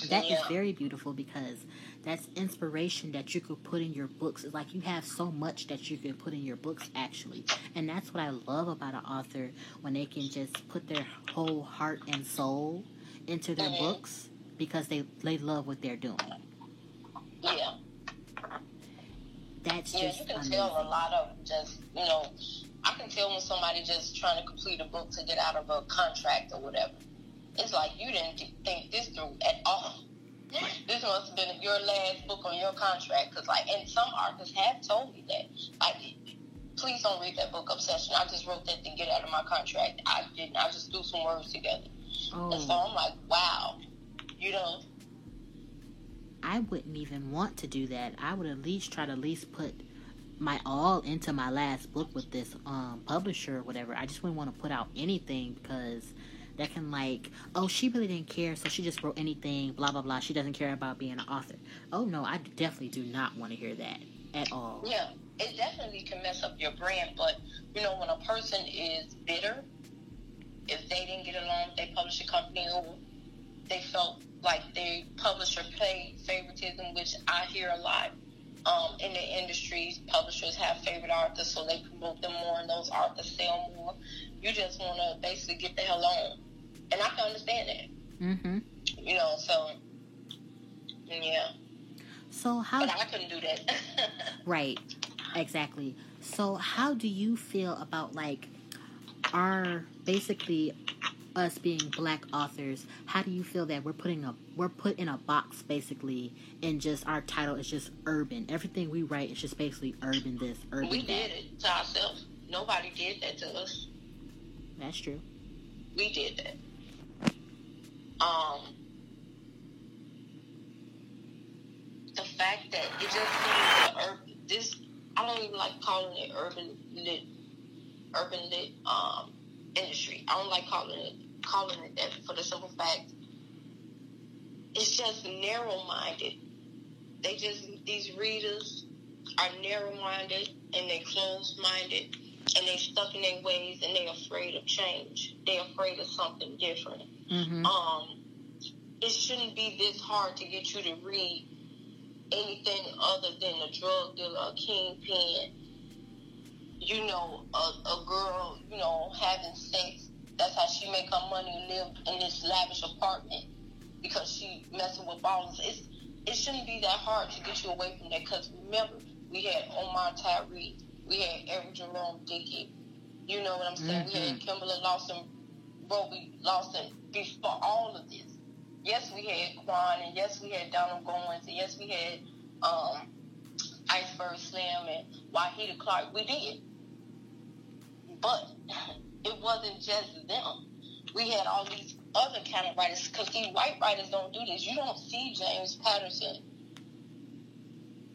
That is very beautiful because that's inspiration that you could put in your books. It's like you have so much that you can put in your books, actually. And that's what I love about an author, when they can just put their whole heart and soul into their books because they love what they're doing. Yeah. That's just you can amazing. tell a lot of just, I can tell when somebody just trying to complete a book to get out of a contract or whatever. It's like you didn't think this through at all. This must have been your last book on your contract. Because, and some authors have told me that. Please don't read that book, Obsession. I just wrote that to get out of my contract. I didn't. I just threw some words together. Oh. And so I'm like, wow. I wouldn't even want to do that. I would at least try to put my all into my last book with this publisher or whatever. I just wouldn't want to put out anything because that can she really didn't care, so she just wrote anything, blah, blah, blah. She doesn't care about being an author. Oh, no, I definitely do not want to hear that at all. Yeah, it definitely can mess up your brand, but, when a person is bitter, if they didn't get along with their publishing company or they felt like their publisher played favoritism, which I hear a lot in the industry, publishers have favorite authors, so they promote them more and those authors sell more. You just want to basically get the hell on. And I can understand that. Mm-hmm. So, yeah. So how... But I couldn't do that. Right. Exactly. So how do you feel about, our, basically, us being black authors? How do you feel that we're put in a box, basically, and just our title is just urban? Everything we write is just basically urban this, urban that. We did it to ourselves. Nobody did that to us. That's true. We did that. The fact that it just seems urban, I don't even like calling it urban lit industry. I don't like calling it that for the simple fact it's just narrow-minded. These readers are narrow-minded and they closed-minded and they stuck in their ways and they're afraid of change. They're afraid of something different. Mm-hmm. It shouldn't be this hard to get you to read anything other than a drug dealer, a kingpin, a girl, having sex. That's how she make her money and live in this lavish apartment because she messing with ballers. It shouldn't be that hard to get you away from that because remember, we had Omar Tyree, we had Eric Jerome Dickey, you know what I'm saying? Mm-hmm. We had Kimberly Lawson, Roby Lawson before all of this. Yes, we had Quan, and yes, we had Donald Goins, and yes, we had Iceberg Slim and Wahida Clark. We did. But it wasn't just them. We had all these other kind of writers, because white writers don't do this. You don't see James Patterson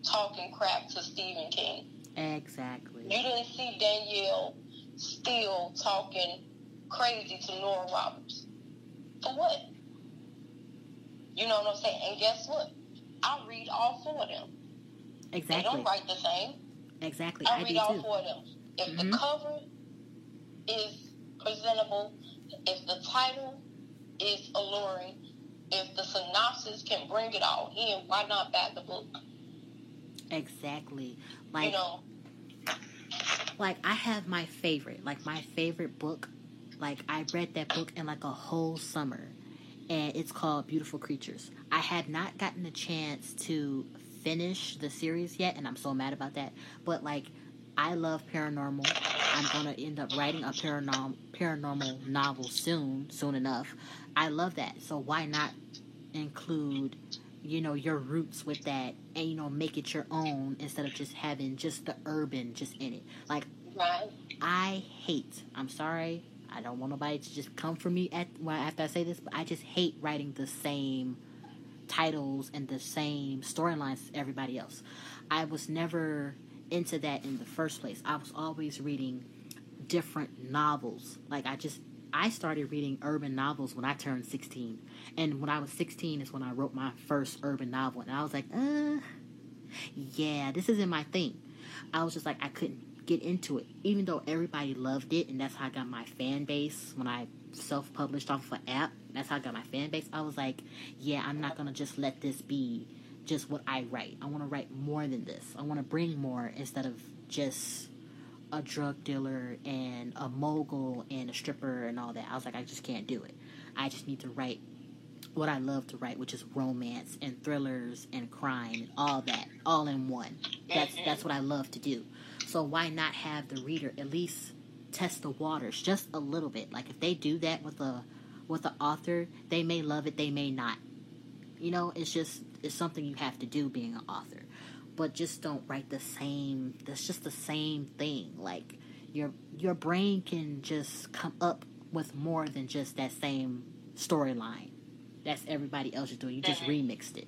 talking crap to Stephen King. Exactly. You didn't see Danielle Steele talking crazy to Nora Roberts. For what? You know what I'm saying? And guess what? I read all four of them. Exactly. They don't write the same. Exactly. I read all four of them. If the cover is presentable, if the title is alluring, if the synopsis can bring it all in, why not back the book? Exactly. I have my favorite book. I read that book in a whole summer, and it's called Beautiful Creatures. I had not gotten a chance to finish the series yet, and I'm so mad about that. But I love paranormal. I'm gonna end up writing a paranormal novel soon enough. I love that. So why not include, your roots with that, and make it your own instead of just having just the urban just in it. Right. I'm sorry, I don't want nobody to just come for me after I say this, but I just hate writing the same titles and the same storylines as everybody else. I was never into that in the first place. I was always reading different novels. I started reading urban novels when I turned 16. And when I was 16 is when I wrote my first urban novel. And I was like, yeah, this isn't my thing. I was just I couldn't get into it. Even though everybody loved it, and that's how I got my fan base when I self-published off of an app. That's how I got my fan base. I was like, yeah, I'm not going to just let this be just what I write. I want to write more than this. I want to bring more instead of just a drug dealer and a mogul and a stripper and all that. I was like, I just can't do it. I just need to write what I love to write, which is romance and thrillers and crime and all that, all in one. That's what I love to do. So why not have the reader at least test the waters just a little bit? Like if they do that with the author, they may love it, they may not. You know, it's something you have to do being an author. But just don't write the same. That's just the same thing. Like your brain can just come up with more than just that same storyline. That's everybody else is doing. You just remixed it.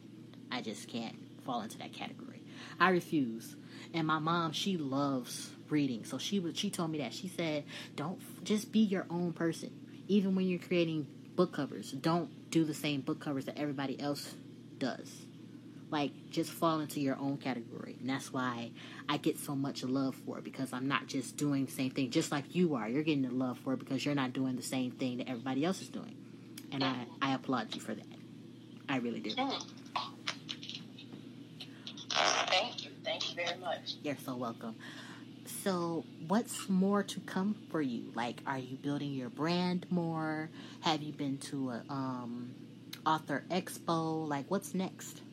I just can't fall into that category. I refuse. And my mom, she loves reading, so she told me that. She said, "Don't just be your own person. Even when you're creating book covers, don't do the same book covers that everybody else does." Like, just fall into your own category. And that's why I get so much love for it, because I'm not just doing the same thing, just like you are. You're getting the love for it because you're not doing the same thing that everybody else is doing. And I applaud you for that. I really do. Thank you. Thank you very much. You're so welcome. So, what's more to come for you? Like, are you building your brand more? Have you been to a author expo? Like, what's next?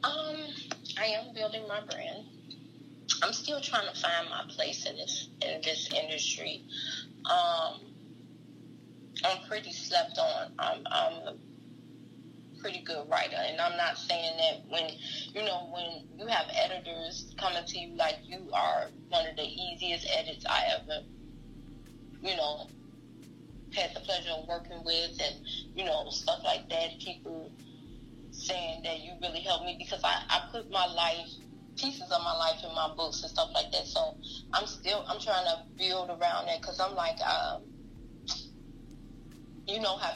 I am building my brand. I'm still trying to find my place in this industry. I'm pretty slept on. I'm a pretty good writer, and I'm not saying that when you have editors coming to you like you are one of the easiest edits I ever, had the pleasure of working with, and stuff like that. People saying that you really helped me because I put my life, pieces of my life in my books and stuff like that. So I'm trying to build around that, because I'm like, how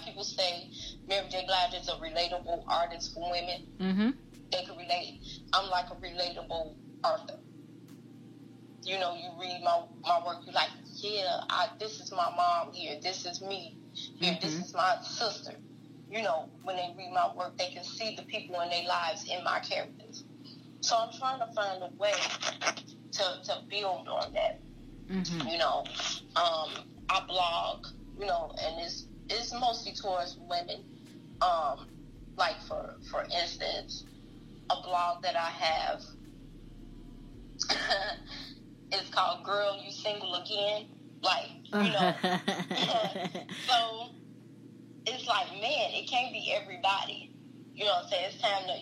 people say Mary J. Blige is a relatable artist for women. Mm-hmm. They can relate. I'm like a relatable author. You read my work, you're like, yeah, this is my mom here. This is me here. Mm-hmm. This is my sister. When they read my work, they can see the people in their lives in my characters. So I'm trying to find a way to build on that. Mm-hmm. I blog, and it's mostly towards women. Like for instance, a blog that I have is called "Girl, You Single Again." Like, so. It's like, man, it can't be everybody. You know what I'm saying? It's time to,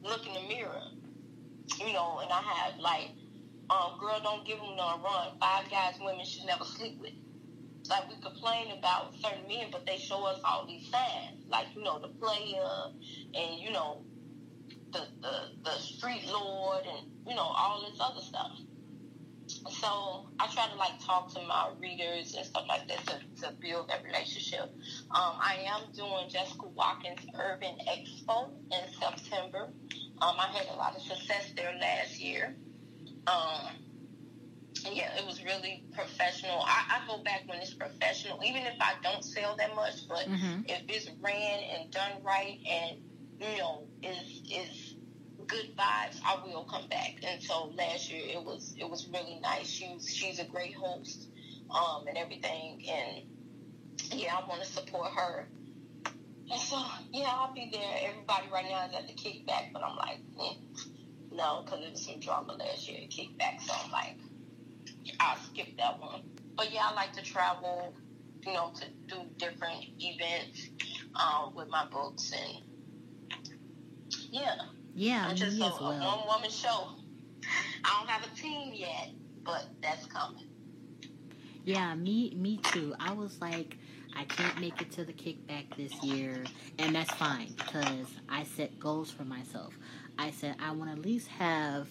look in the mirror. And I have, like, girl, don't give them no run. 5 guys women should never sleep with. Like, we complain about certain men, but they show us all these signs. Like, the player and, the street lord and, all this other stuff. So I try to talk to my readers and stuff like that to build that relationship. I am doing Jessica Watkins Urban Expo in September. I had a lot of success there last year. Yeah, it was really professional. I go back when it's professional, even if I don't sell that much, but mm-hmm. if it's ran and done right and, is good vibes, I will come back. And so last year it was really nice. She's a great host, and everything. And yeah, I want to support her. And so yeah, I'll be there. Everybody right now is at the kickback, but I'm like, no, because there was some drama last year at kickback. So I'm like, I'll skip that one. But yeah, I like to travel, to do different events with my books, and yeah. Yeah, I'm just a one-woman show. I don't have a team yet, but that's coming. Yeah, me too. I was like, I can't make it to the kickback this year, and that's fine because I set goals for myself. I said I want to at least have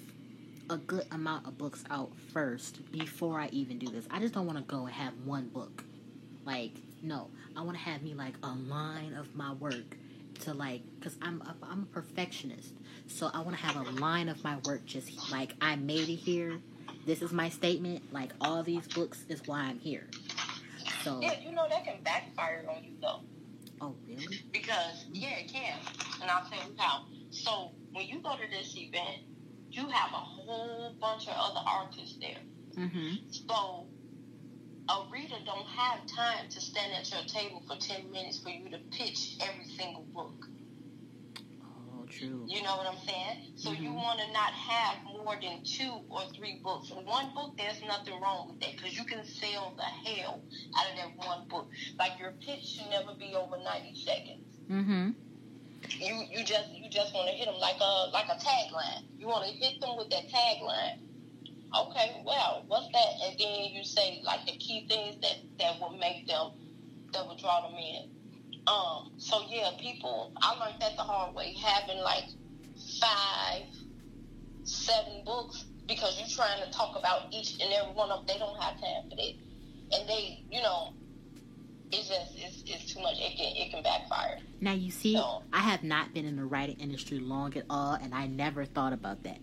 a good amount of books out first before I even do this. I just don't want to go and have one book. Like, no, I want to have me like a line of my work to because I'm a perfectionist. So I want to have a line of my work just like, I made it here. This is my statement. Like, all these books is why I'm here. So yeah, you know that can backfire on you though. Oh, really? Because yeah, it can, and I'll tell you how. So when you go to this event, you have a whole bunch of other artists there. Mm-hmm. So a reader don't have time to stand at your table for 10 minutes for you to pitch every single book. Oh, true. You know what I'm saying? So you want to not have more than 2 or 3 books. One book, there's nothing wrong with that because you can sell the hell out of that one book. Like your pitch should never be over 90 seconds. Mm-hmm. You just want to hit them like a tagline. You want to hit them with that tagline. Okay, well, what's that? And then you say like the key things that will make them, that will draw them in. So yeah, people, I learned that the hard way, having like 5, 7 books, because you're trying to talk about each and every one of them. They don't have time for that. And they, it's too much. It can backfire. Now you see, I have not been in the writing industry long at all, and I never thought about that.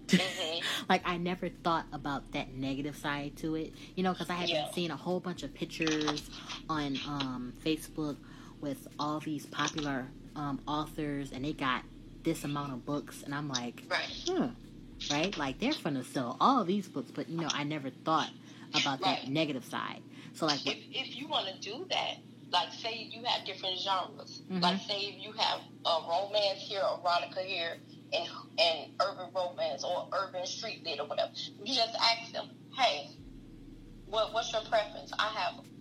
Mm-hmm. Like, I never thought about that negative side to it, because I have been seeing a whole bunch of pictures on Facebook with all these popular authors, and they got this amount of books, and I'm like, right? Like, they're gonna sell all these books, but I never thought about that negative side. So, like, if you want to do that, like, say you have different genres, like, say you have romance here, erotica here, and urban romance or urban street lit or whatever, you just ask them, hey, what's your preference? I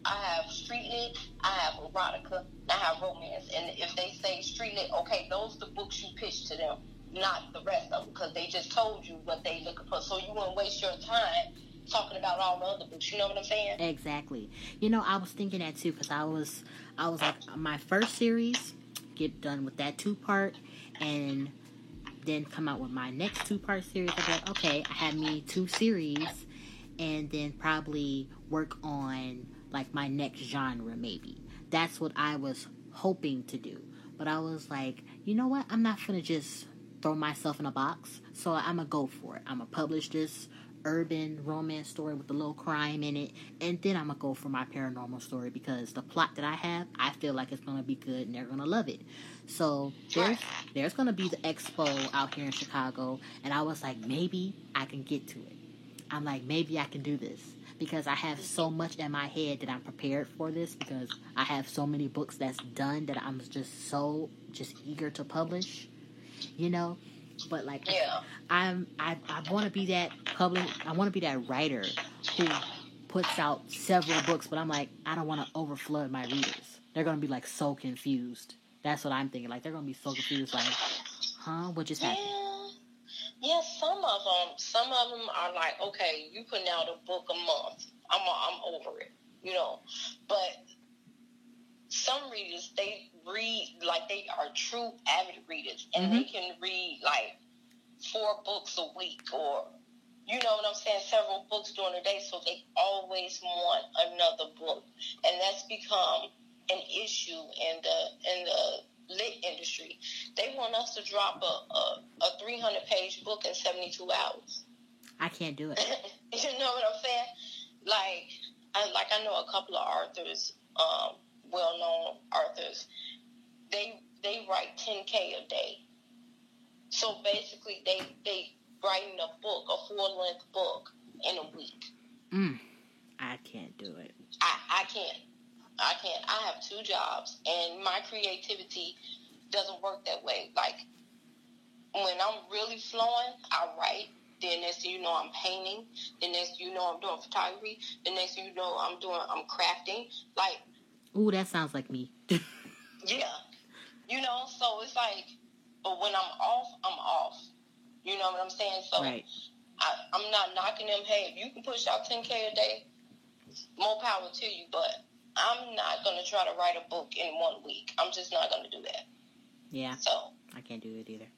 have street lit, I have erotica, I have romance. And if they say street lit, okay, those are the books you pitch to them, not the rest of them, because they just told you what they looking for. So you wouldn't waste your time talking about all the other books. You know what I'm saying? Exactly. I was thinking that too, because I was like, my first series, get done with that 2-part, and then come out with my next 2-part series. I'd be like, okay, I had me 2 series, and then probably work on like my next genre maybe. That's what I was hoping to do. But I was like, you know what? I'm not gonna just throw myself in a box. So I'm gonna go for it. I'm gonna publish this urban romance story with a little crime in it, and then I'm gonna go for my paranormal story, because the plot that I have, I feel like it's gonna be good and they're gonna love it. So there's gonna be the expo out here in Chicago, and I was like, maybe I can get to it. I'm like, maybe I can do this, because I have so much in my head that I'm prepared for this, because I have so many books that's done that I'm just eager to publish, But like, I want to be that I want to be that writer who puts out several books, but I'm like, I don't want to overflood my readers. They're gonna be like so confused. That's what I'm thinking. Like, they're gonna be so confused. Like, what just happened? Yeah, some of them are like, okay, you putting out a book a month. I'm over it, But some readers, they read like they are true avid readers, and they can read like 4 books a week, or you know what I'm saying, several books during the day. So they always want another book, and that's become an issue in the lit industry. They want us to drop a 300-page book in 72 hours. I can't do it. You know what I'm saying? I know a couple of authors, well-known authors. They write 10K a day. So basically, they writing a book, a full-length book, in a week. I can't do it. I can't. I have 2 jobs, and my creativity doesn't work that way. Like, when I'm really flowing, I write. Then next thing you know, I'm painting. Then next thing you know, I'm doing photography. Then next thing you know, I'm crafting. Like, ooh, that sounds like me. Yeah. So it's like, but when I'm off, I'm off. You know what I'm saying? So right. I'm not knocking them. Hey, if you can push out 10K a day, more power to you. But I'm not going to try to write a book in 1 week. I'm just not going to do that. Yeah. So I can't do it either.